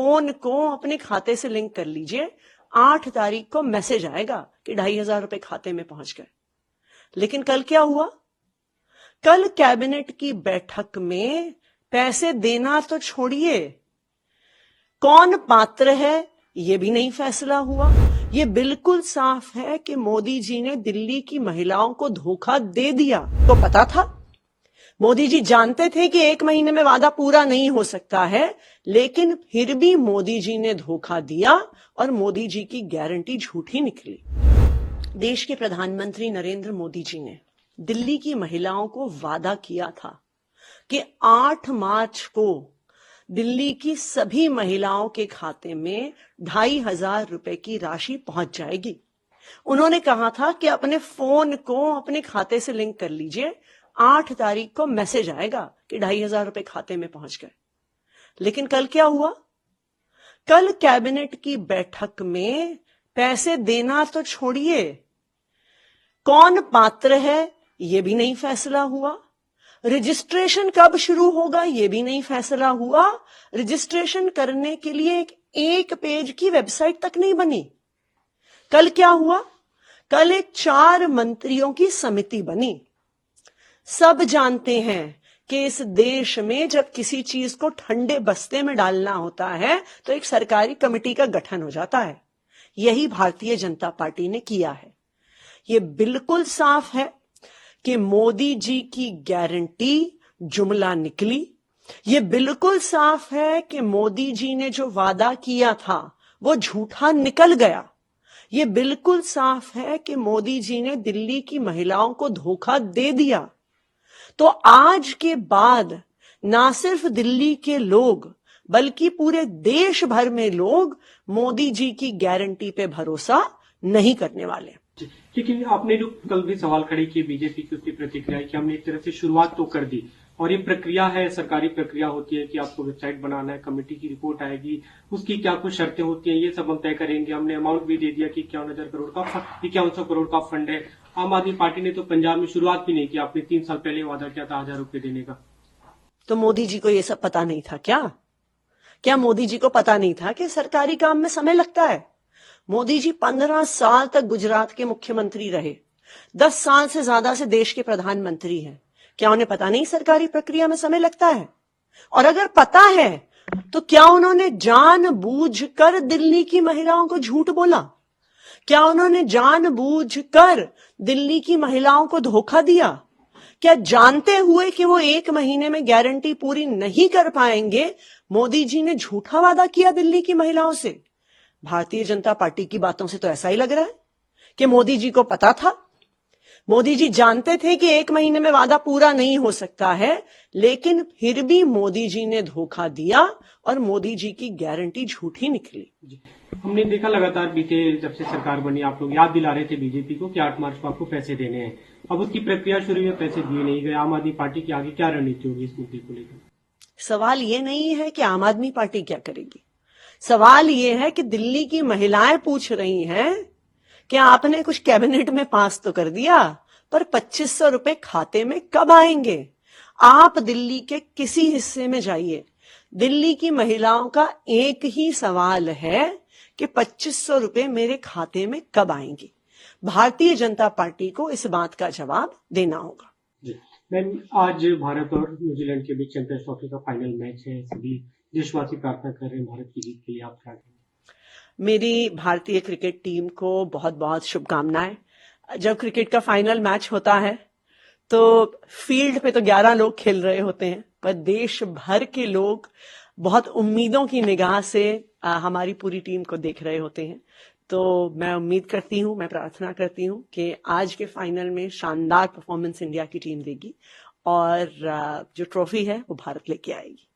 Phone को अपने खाते से लिंक कर लीजिए, 8 तारीख को मैसेज आएगा कि 2,500 रुपए खाते में पहुंच गए। लेकिन कल क्या हुआ? कल कैबिनेट की बैठक में पैसे देना तो छोड़िए, कौन पात्र है ये भी नहीं फैसला हुआ। ये बिल्कुल साफ है कि मोदी जी ने दिल्ली की महिलाओं को धोखा दे दिया। तो पता था, मोदी जी जानते थे कि 1 महीने में वादा पूरा नहीं हो सकता है, लेकिन फिर भी मोदी जी ने धोखा दिया और मोदी जी की गारंटी झूठी निकली। देश के प्रधानमंत्री नरेंद्र मोदी जी ने दिल्ली की महिलाओं को वादा किया था कि 8 मार्च को दिल्ली की सभी महिलाओं के खाते में 2,500 रुपए की राशि पहुंच जाएगी। उन्होंने कहा था कि अपने फोन को अपने खाते से लिंक कर लीजिए, 8 तारीख को मैसेज आएगा कि 2,500 रुपए खाते में पहुंच गए। लेकिन कल क्या हुआ? कल कैबिनेट की बैठक में पैसे देना तो छोड़िए, कौन पात्र है ये भी नहीं फैसला हुआ। रजिस्ट्रेशन कब शुरू होगा ये भी नहीं फैसला हुआ। रजिस्ट्रेशन करने के लिए एक पेज की वेबसाइट तक नहीं बनी। कल क्या हुआ? कल एक 4 मंत्रियों की समिति बनी। सब जानते हैं कि इस देश में जब किसी चीज को ठंडे बस्ते में डालना होता है तो एक सरकारी कमेटी का गठन हो जाता है। यही भारतीय जनता पार्टी ने किया है। ये बिल्कुल साफ है कि मोदी जी की गारंटी जुमला निकली। ये बिल्कुल साफ है कि मोदी जी ने जो वादा किया था वो झूठा निकल गया। ये बिल्कुल साफ है कि मोदी जी ने दिल्ली की महिलाओं को धोखा दे दिया। तो आज के बाद ना सिर्फ दिल्ली के लोग बल्कि पूरे देश भर में लोग मोदी जी की गारंटी पे भरोसा नहीं करने वाले। लेकिन आपने जो कल भी सवाल खड़े किए बीजेपी की, उसकी प्रतिक्रिया कि हमने एक तरह से शुरुआत तो कर दी और ये प्रक्रिया है, सरकारी प्रक्रिया होती है कि आपको वेबसाइट बनाना है, कमेटी की रिपोर्ट आएगी, उसकी क्या कुछ शर्तें होती हैं, ये सब हम तय करेंगे। हमने अमाउंट भी दे दिया कि 51,000 करोड़ का 5100 करोड़ का फंड है। आम आदमी पार्टी ने तो पंजाब में शुरुआत भी नहीं की। आपने 3 साल पहले वादा किया था 1,000 रुपए देने का। तो मोदी जी को ये सब पता नहीं था क्या मोदी जी को पता नहीं था कि सरकारी काम में समय लगता है? मोदी जी 15 साल तक गुजरात के मुख्यमंत्री रहे, 10 साल से ज्यादा से देश के प्रधानमंत्री हैं। क्या उन्हें पता नहीं सरकारी प्रक्रिया में समय लगता है? और अगर पता है तो क्या उन्होंने जानबूझकर दिल्ली की महिलाओं को झूठ बोला? क्या उन्होंने जानबूझकर दिल्ली की महिलाओं को धोखा दिया? क्या जानते हुए कि वो 1 महीने में गारंटी पूरी नहीं कर पाएंगे, मोदी जी ने झूठा वादा किया दिल्ली की महिलाओं से? भारतीय जनता पार्टी की बातों से तो ऐसा ही लग रहा है कि मोदी जी को पता था। मोदी जी जानते थे कि 1 महीने में वादा पूरा नहीं हो सकता है, लेकिन फिर भी मोदी जी ने धोखा दिया और मोदी जी की गारंटी झूठी निकली। हमने देखा लगातार बीते जब से सरकार बनी, आप लोग याद दिला रहे थे बीजेपी को कि 8 मार्च को आपको पैसे देने हैं। अब उसकी प्रक्रिया शुरू में पैसे दिए नहीं गए। आम आदमी पार्टी की आगे क्या रणनीति होगी इस मुद्दे को लेकर? सवाल ये नहीं है कि आम आदमी पार्टी क्या करेगी। सवाल ये है कि दिल्ली की महिलाएं पूछ रही हैं कि आपने कुछ कैबिनेट में पास तो कर दिया, पर 2,500 रुपए खाते में कब आएंगे? आप दिल्ली के किसी हिस्से में जाइए, दिल्ली की महिलाओं का एक ही सवाल है कि 2,500 रुपए मेरे खाते में कब आएंगे। भारतीय जनता पार्टी को इस बात का जवाब देना होगा। जी मैम, आज भारत और न्यूजीलैंड के बीच चैंपियंस ट्रॉफी का फाइनल मैच है। सभी देशवासी प्रार्थना कर रहे हैं भारत की जीत के लिए। आप क्या कहेंगे? मेरी भारतीय क्रिकेट टीम को बहुत बहुत शुभकामनाएं। जब क्रिकेट का फाइनल मैच होता है तो फील्ड पे तो 11 लोग खेल रहे होते हैं, पर देश भर के लोग बहुत उम्मीदों की निगाह से हमारी पूरी टीम को देख रहे होते हैं। तो मैं उम्मीद करती हूं, मैं प्रार्थना करती हूं कि आज के फाइनल में शानदार परफॉर्मेंस इंडिया की टीम देगी और जो ट्रॉफी है वो भारत लेके आएगी।